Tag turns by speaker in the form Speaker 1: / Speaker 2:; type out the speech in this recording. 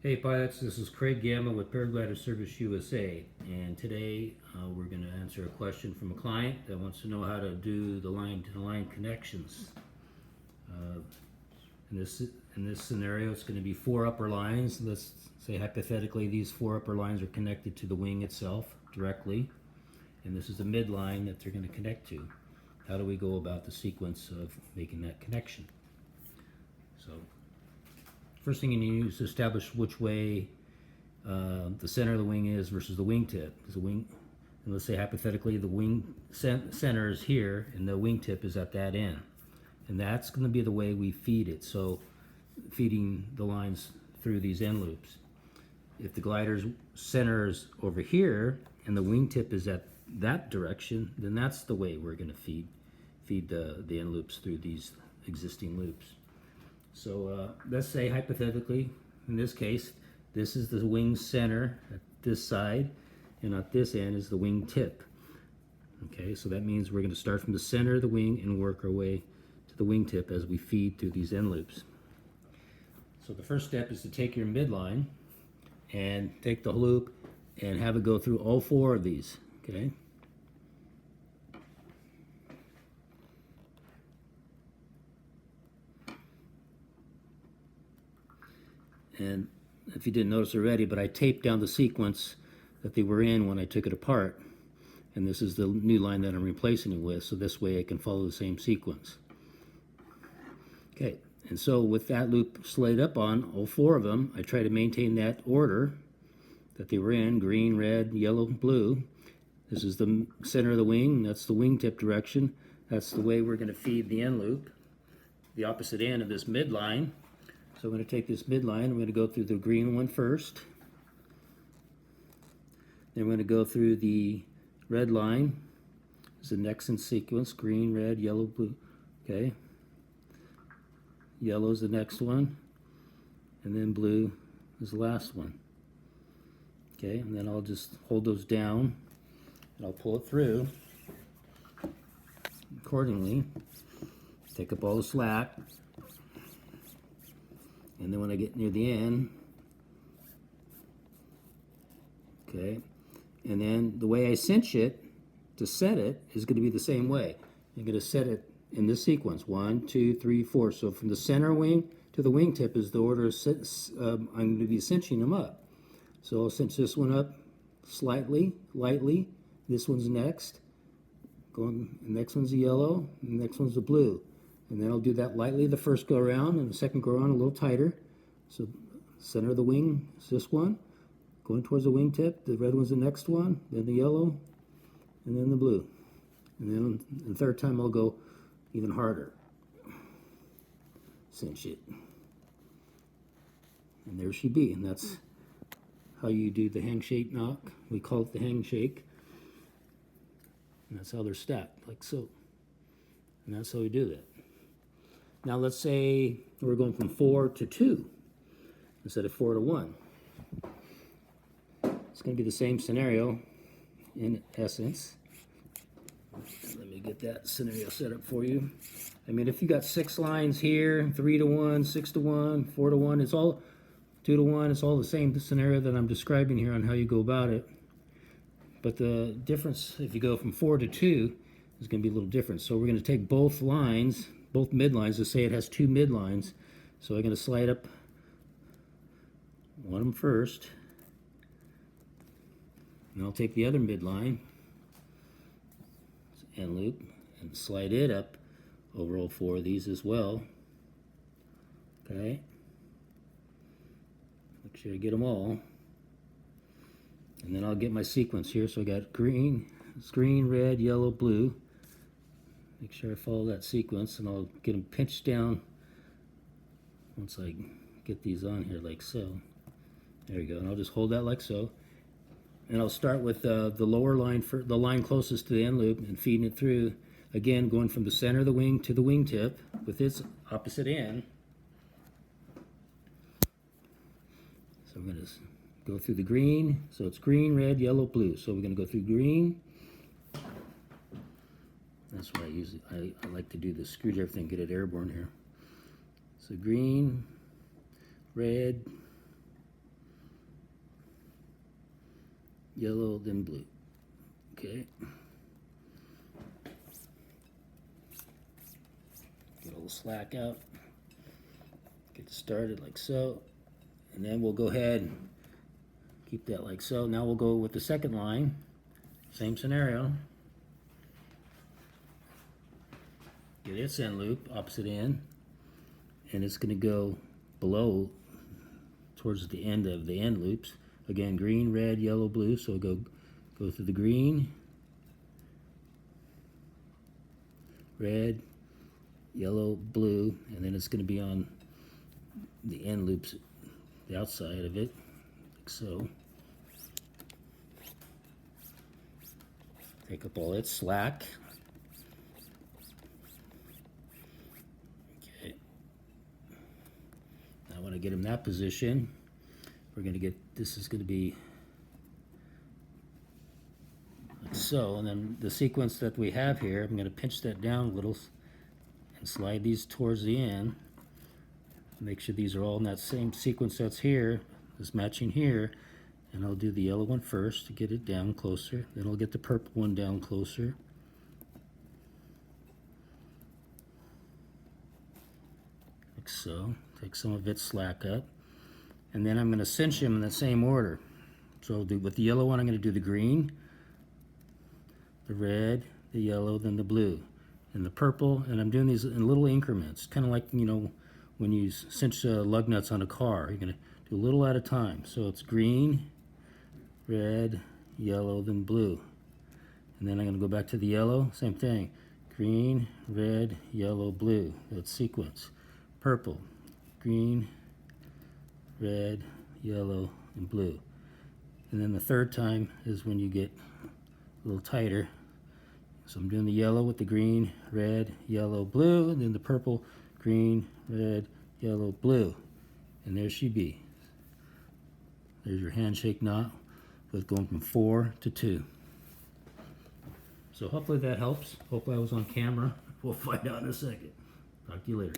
Speaker 1: Hey pilots, this is Craig Gamma with Paraglider Service USA, and today we're going to answer a question from a client that wants to know how to do the line-to-line connections. Uh, in this scenario, it's going to be four upper lines. Let's say hypothetically these four upper lines are connected to the wing itself directly, and this is the midline that they're going to connect to. How do we go about the sequence of making that connection? So first thing you need to do is establish which way the center of the wing is versus the wingtip. Because the wing, and let's say hypothetically the wing center is here and the wingtip is at that end. And that's going to be the way we feed it. So feeding the lines through these end loops. If the glider's center is over here and the wingtip is at that direction, then that's the way we're going to feed the end loops through these existing loops. So let's say hypothetically, in this case, this is the wing center at this side, and at this end is the wing tip. Okay, so that means we're going to start from the center of the wing and work our way to the wing tip as we feed through these end loops. So the first step is to take your midline and take the loop and have it go through all four of these. Okay. And if you didn't notice already, but I taped down the sequence that they were in when I took it apart. And this is the new line that I'm replacing it with, so this way I can follow the same sequence. Okay, and so with that loop slayed up on, all four of them, I try to maintain that order that they were in, green, red, yellow, blue. This is the center of the wing, that's the wingtip direction. That's the way we're going to feed the end loop, the opposite end of this midline. So I'm going to take this midline, I'm going to go through the green one first. Then we're going to go through the red line. It's the next in sequence, green, red, yellow, blue. Okay. Yellow is the next one. And then blue is the last one. Okay, and then I'll just hold those down and I'll pull it through accordingly. Take up all the slack. And then when I get near the end, okay, and then the way I cinch it to set it is going to be the same way. I'm going to set it in this sequence, 1, 2, 3, 4. So from the center wing to the wingtip is the order I'm going to be cinching them up. So I'll cinch this one up slightly, lightly. This one's next. The next one's the yellow, and the next one's the blue. And then I'll do that lightly the first go around, and the second go around a little tighter. So center of the wing is this one, going towards the wingtip. The red one's the next one, then the yellow, and then the blue. And then the third time I'll go even harder. Cinch it. And there she be, and that's how you do the handshake knock. We call it the handshake. And that's how they're stacked, like so. And that's how we do that. Now let's say we're going from 4 to 2 instead of 4 to 1. It's going to be the same scenario in essence. Let me get that scenario set up for you. I mean, if you got 6 lines here, 3 to 1, 6 to 1, 4 to 1, it's all 2 to 1. It's all the same scenario that I'm describing here on how you go about it. But the difference, if you go from 4 to 2, is going to be a little different. So we're going to take both lines, both midlines, to say it has 2 midlines. So I'm going to slide up one of them first. And I'll take the other midline, end loop, and slide it up over all 4 of these as well. Okay. Make sure I get them all. And then I'll get my sequence here. So I got green, red, yellow, blue. Make sure I follow that sequence, and I'll get them pinched down once I get these on here like so. There you go, and I'll just hold that like so. And I'll start with the lower line, for the line closest to the end loop, and feeding it through, again going from the center of the wing to the wingtip with its opposite end. So I'm going to go through the green, so it's green, red, yellow, blue. So we're going to go through green. That's what I like to do the screwdriver thing, get it airborne here. So green, red, yellow, then blue. Okay. Get a little slack out. Get started like so. And then we'll go ahead and keep that like so. Now we'll go with the second line. Same scenario. Get its end loop, opposite end. And it's going to go below towards the end of the end loops. Again, green, red, yellow, blue. So go through the green, red, yellow, blue, and then it's going to be on the end loops, the outside of it, like so. Take up all its slack. Okay. Now when I get in that position, we're going to get, this is going to be like so, and then the sequence that we have here, I'm going to pinch that down a little and slide these towards the end. Make sure these are all in that same sequence that's here, is matching here, and I'll do the yellow one first to get it down closer, then I'll get the purple one down closer. Like so. Take some of its slack up, and then I'm going to cinch them in the same order. So with the yellow one, I'm going to do the green, the red, the yellow, then the blue, and the purple, and I'm doing these in little increments, kind of like, you know, when you cinch lug nuts on a car. You're going to do a little at a time. So it's green, red, yellow, then blue. And then I'm going to go back to the yellow, same thing. Green, red, yellow, blue. That's sequence. Purple, green, red, yellow, and blue. And then the third time is when you get a little tighter. So I'm doing the yellow with the green, red, yellow, blue, and then the purple, green, red, yellow, blue. And there she be. There's your handshake knot with going from 4 to 2. So hopefully that helps. Hopefully I was on camera. We'll find out in a second. Talk to you later.